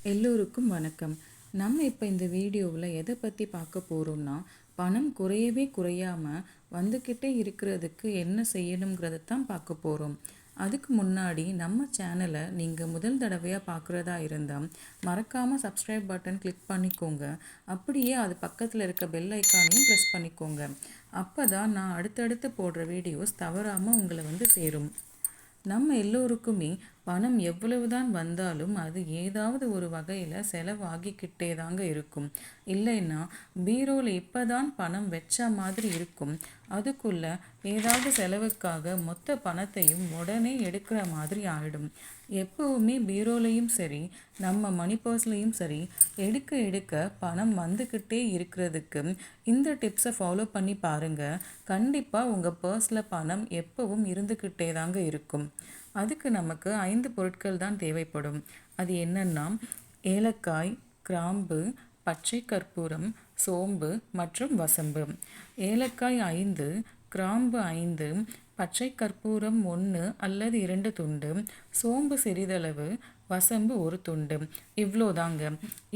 எல்லோருக்கும் வணக்கம். நம்ம இப்போ இந்த வீடியோவில் எதை பற்றி பார்க்க போகிறோம்னா, பணம் குறையவே குறையாமல் வந்துக்கிட்டே இருக்கிறதுக்கு என்ன செய்யணுங்கிறத தான் பார்க்க போகிறோம். அதுக்கு முன்னாடி நம்ம சேனலை நீங்கள் முதல் தடவையாக பார்க்குறதா இருந்தால் மறக்காமல் சப்ஸ்கிரைப் பட்டன் கிளிக் பண்ணிக்கோங்க. அப்படியே அது பக்கத்தில் இருக்க பெல் ஐக்கானையும் ப்ரெஸ் பண்ணிக்கோங்க. அப்போ தான் நான் அடுத்தடுத்து போடுற வீடியோஸ் தவறாமல் உங்களை சேரும். நம்ம எல்லோருக்குமே பணம் எவ்வளவுதான் வந்தாலும் அது ஏதாவது ஒரு வகையில் செலவாகிக்கிட்டே தாங்க இருக்கும். இல்லைன்னா பீரோவில் இப்போதான் பணம் வச்ச மாதிரி இருக்கும். அதுக்குள்ள ஏதாவது செலவுக்காக மொத்த பணத்தையும் உடனே எடுக்கிற மாதிரி ஆகிடும். எப்போவுமே பீரோலையும் சரி, நம்ம மணி பர்ஸ்லையும் சரி, எடுக்க எடுக்க பணம் வந்துக்கிட்டே இருக்கிறதுக்கு இந்த டிப்ஸை ஃபாலோ பண்ணி பாருங்கள். கண்டிப்பாக உங்கள் பர்ஸில் பணம் எப்பவும் இருந்துக்கிட்டே தாங்க இருக்கும். அதுக்கு நமக்கு 5 பொருட்கள் தான் தேவைப்படும். அது என்னன்னா, ஏலக்காய், கிராம்பு, பச்சை கற்பூரம், சோம்பு மற்றும் வசம்பு. ஏலக்காய் 5, கிராம்பு 5, பச்சை கற்பூரம் 1 அல்லது 2 துண்டு, சோம்பு சிறிதளவு, வசம்பு 1 துண்டு. இவ்வளோதாங்க.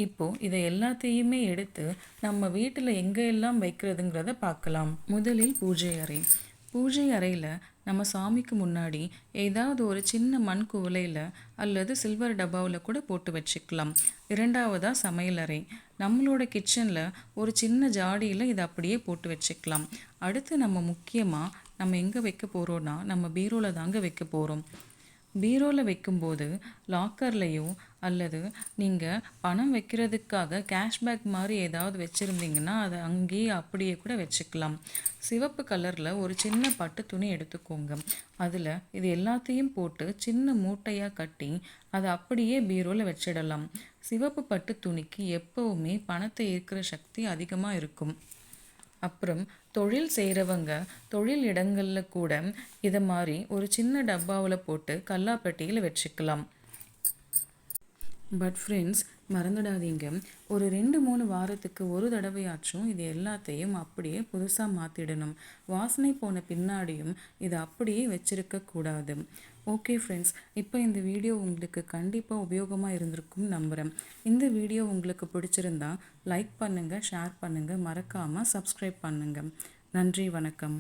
இப்போது இதை எல்லாத்தையுமே எடுத்து நம்ம வீட்டில் எங்கெல்லாம் வைக்கிறதுங்கிறத பார்க்கலாம். முதலில் பூஜை அறை. பூஜை அறையில் நம்ம சாமிக்கு முன்னாடி ஏதாவது ஒரு சின்ன மண் குவளையில் அல்லது சில்வர் டப்பாவில் கூட போட்டு வச்சுக்கலாம். இரண்டாவதாக சமையலறை. நம்மளோட கிச்சனில் ஒரு சின்ன ஜாடியில் இதை அப்படியே போட்டு வச்சுக்கலாம். அடுத்து நம்ம முக்கியமாக நம்ம எங்கே வைக்க போகிறோன்னா, நம்ம பீரோவில் தாங்க வைக்க போகிறோம். பீரோவில் வைக்கும்போது லாக்கர்லேயோ அல்லது நீங்கள் பணம் வைக்கிறதுக்காக கேஷ்பேக் மாதிரி ஏதாவது வச்சுருந்தீங்கன்னா அதை அங்கேயே அப்படியே கூட வச்சுக்கலாம். சிவப்பு கலரில் ஒரு சின்ன பட்டு துணி எடுத்துக்கோங்க. அதில் இது எல்லாத்தையும் போட்டு சின்ன மூட்டையாக கட்டி அதை அப்படியே பீரோவில் வச்சிடலாம். சிவப்பு பட்டு துணிக்கு எப்போவுமே பணத்தை ஈர்க்கிற சக்தி அதிகமாக இருக்கும். அப்புறம் தொழில் செய்கிறவங்க தொழில் இடங்களில் கூட இதை மாதிரி ஒரு சின்ன டப்பாவில் போட்டு கல்லாப்பெட்டியில் வச்சுக்கலாம். பட் ஃப்ரெண்ட்ஸ், மறந்துடாதீங்க, ஒரு 2-3 வாரத்துக்கு ஒரு தடவையாச்சும் இது எல்லாத்தையும் அப்படியே புதுசாக மாற்றிடணும். வாசனை போன பின்னாடியும் இதை அப்படியே வச்சிருக்கக்கூடாது. ஓகே ஃப்ரெண்ட்ஸ், இப்போ இந்த வீடியோ உங்களுக்கு கண்டிப்பாக உபயோகமாக இருந்திருக்கும் நம்புகிறேன். இந்த வீடியோ உங்களுக்கு பிடிச்சிருந்தா லைக் பண்ணுங்கள், ஷேர் பண்ணுங்கள், மறக்காமல் சப்ஸ்கிரைப் பண்ணுங்கள். நன்றி, வணக்கம்.